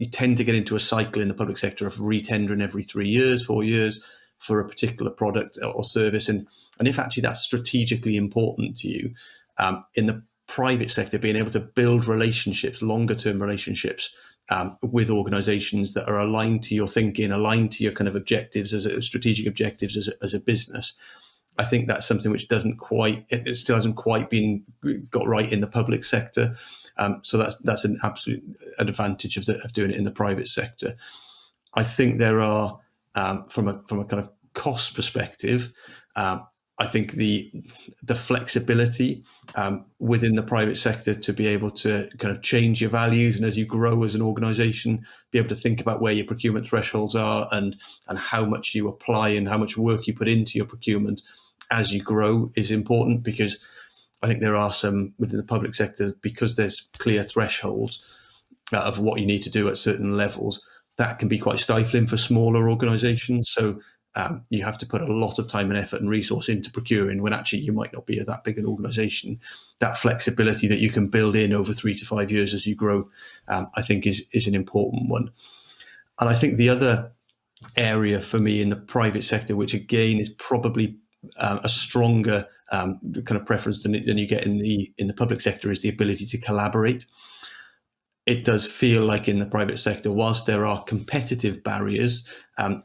you tend to get into a cycle in the public sector of re-tendering every 3 years, 4 years for a particular product or service. And if actually that's strategically important to you, in the private sector, being able to build relationships, longer term relationships with organizations that are aligned to your thinking, aligned to your kind of objectives strategic objectives as a business. I think that's something which it still hasn't quite been got right in the public sector. So that's an absolute advantage of doing it in the private sector. I think there are, from a kind of cost perspective, I think the flexibility within the private sector to be able to kind of change your values, and as you grow as an organisation, be able to think about where your procurement thresholds are and how much you apply and how much work you put into your procurement as you grow is important, because I think there are some within the public sector, because there's clear thresholds of what you need to do at certain levels, that can be quite stifling for smaller organisations. So you have to put a lot of time and effort and resource into procuring when actually you might not be that big an organisation. That flexibility that you can build in over 3 to 5 years as you grow, I think is an important one. And I think the other area for me in the private sector, which again is probably a stronger kind of preference than you get in the public sector, is the ability to collaborate. It does feel like in the private sector, whilst there are competitive barriers,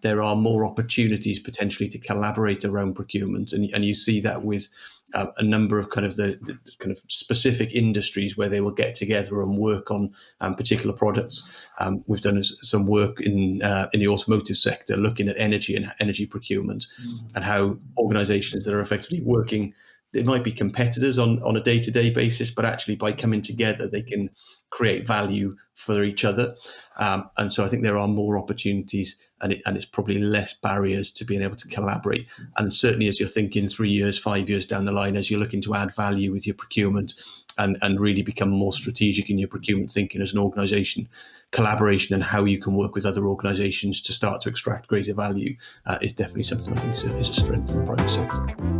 there are more opportunities potentially to collaborate around procurement, and you see that with a number of kind of the kind of specific industries where they will get together and work on particular products. We've done some work in the automotive sector, looking at energy and energy procurement, and how organisations that are effectively working, they might be competitors on a day-to-day basis, but actually by coming together, they can create value for each other. And so I think there are more opportunities, and it's probably less barriers to being able to collaborate. And certainly as you're thinking 3 years, 5 years down the line, as you're looking to add value with your procurement and really become more strategic in your procurement thinking as an organisation, collaboration and how you can work with other organisations to start to extract greater value is definitely something I think is a strength in the private sector.